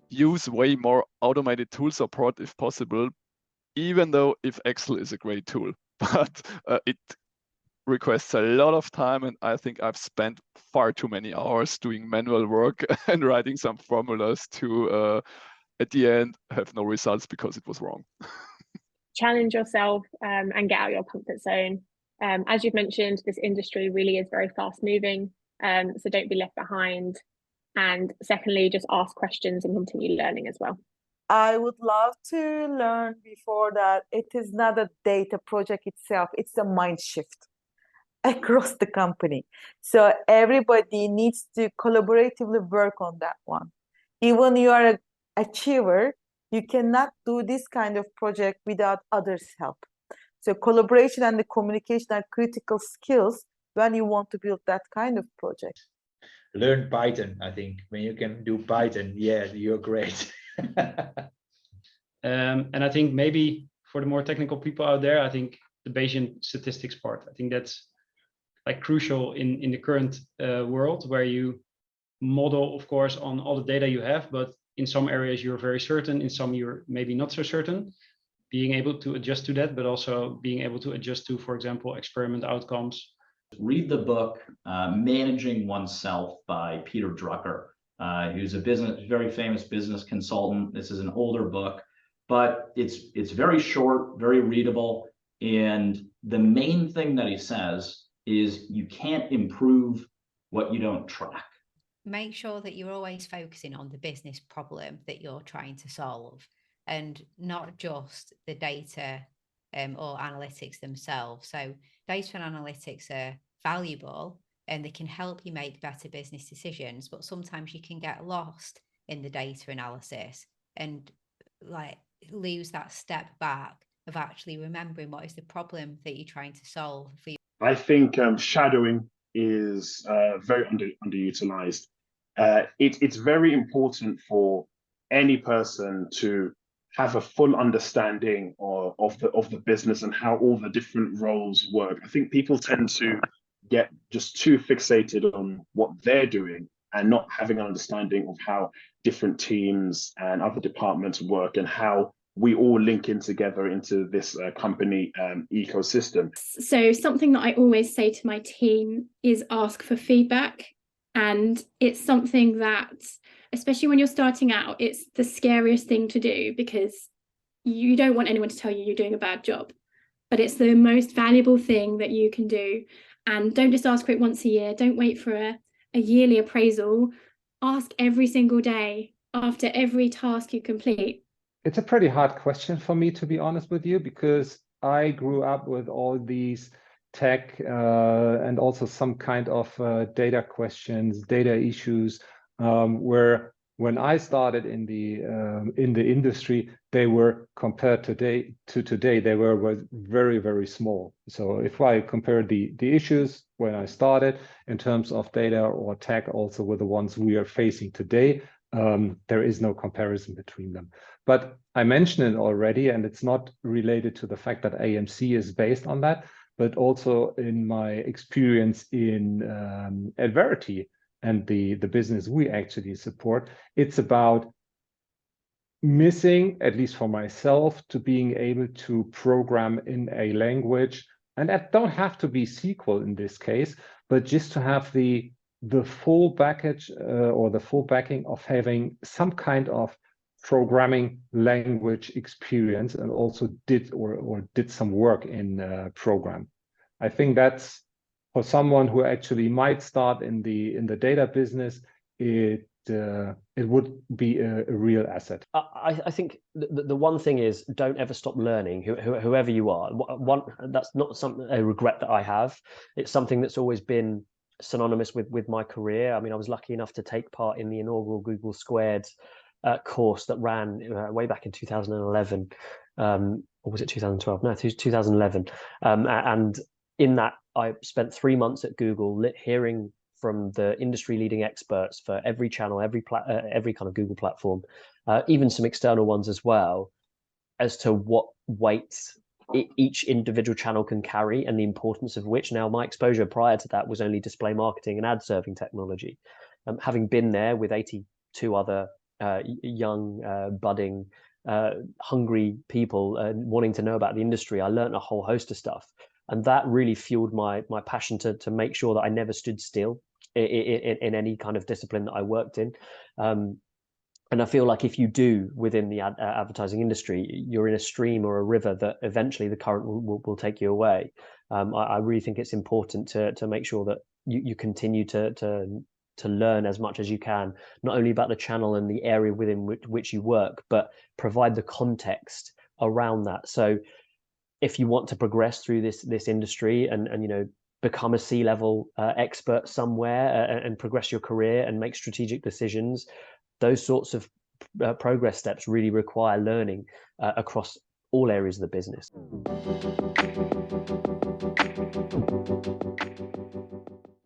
Use way more automated tool support if possible, even though if Excel is a great tool, but it requests a lot of time, and I think I've spent far too many hours doing manual work and writing some formulas to at the end have no results because it was wrong. Challenge yourself and get out of your comfort zone. As you've mentioned, this industry really is very fast moving, so don't be left behind. And secondly, just ask questions and continue learning as well. I would love to learn before that it is not a data project itself, it's a mind shift across the company. So everybody needs to collaboratively work on that one. Even you are an achiever, you cannot do this kind of project without others' help. So collaboration and the communication are critical skills when you want to build that kind of project. Learn Python. I think when you can do Python, yeah, you're great. And I think maybe for the more technical people out there, I think the Bayesian statistics part, I think that's like crucial in the current world, where you model, of course, on all the data you have, but in some areas you're very certain, in some you're maybe not so certain. Being able to adjust to that, but also being able to adjust to, for example, experiment outcomes. Read the book Managing Oneself by Peter Drucker, who's a very famous business consultant. This is an older book, but it's very short, very readable. And the main thing that he says is you can't improve what you don't track. Make sure that you're always focusing on the business problem that you're trying to solve, and not just the data or analytics themselves. So data and analytics are valuable and they can help you make better business decisions, but sometimes you can get lost in the data analysis and like lose that step back of actually remembering what is the problem that you're trying to solve for you. I think shadowing is very underutilized. It's very important for any person to have a full understanding of the business and how all the different roles work. I think people tend to get just too fixated on what they're doing and not having an understanding of how different teams and other departments work and how we all link in together into this company ecosystem. So something that I always say to my team is ask for feedback. And it's something that, especially when you're starting out, it's the scariest thing to do because you don't want anyone to tell you you're doing a bad job. But it's the most valuable thing that you can do. And don't just ask for it once a year. Don't wait for a yearly appraisal. Ask every single day after every task you complete. It's a pretty hard question for me, to be honest with you, because I grew up with all these tech and also some kind of data questions, data issues, where when I started in the industry, they were compared to today, they were very, very small. So if I compare the issues when I started in terms of data or tech, also with the ones we are facing today, there is no comparison between them. But I mentioned it already, and it's not related to the fact that AMC is based on that, but also in my experience in Adverity and the business we actually support, it's about missing, at least for myself, to being able to program in a language, and that don't have to be SQL in this case, but just to have the full package or the full backing of having some kind of programming language experience and also did some work in program. I think that's for someone who actually might start in the data business, it would be a real asset. I think the one thing is don't ever stop learning, whoever you are. That's not a regret that I have. It's something that's always been synonymous with my career. I mean, I was lucky enough to take part in the inaugural Google Squared course that ran way back in 2011, or was it 2012? No, 2011. And in that, I spent 3 months at Google hearing from the industry-leading experts for every channel, every kind of Google platform, even some external ones as well, as to what weights each individual channel can carry and the importance of which. Now, my exposure prior to that was only display marketing and ad serving technology. Having been there with 82 other young, budding, hungry people wanting to know about the industry, I learned a whole host of stuff. And that really fueled my passion to make sure that I never stood still in any kind of discipline that I worked in. And I feel like if you do within the advertising industry, you're in a stream or a river that eventually the current will take you away. I really think it's important to make sure that you continue to learn as much as you can, not only about the channel and the area within which you work, but provide the context around that. So if you want to progress through this industry and become a C-level expert somewhere and progress your career and make strategic decisions, those sorts of progress steps really require learning across all areas of the business.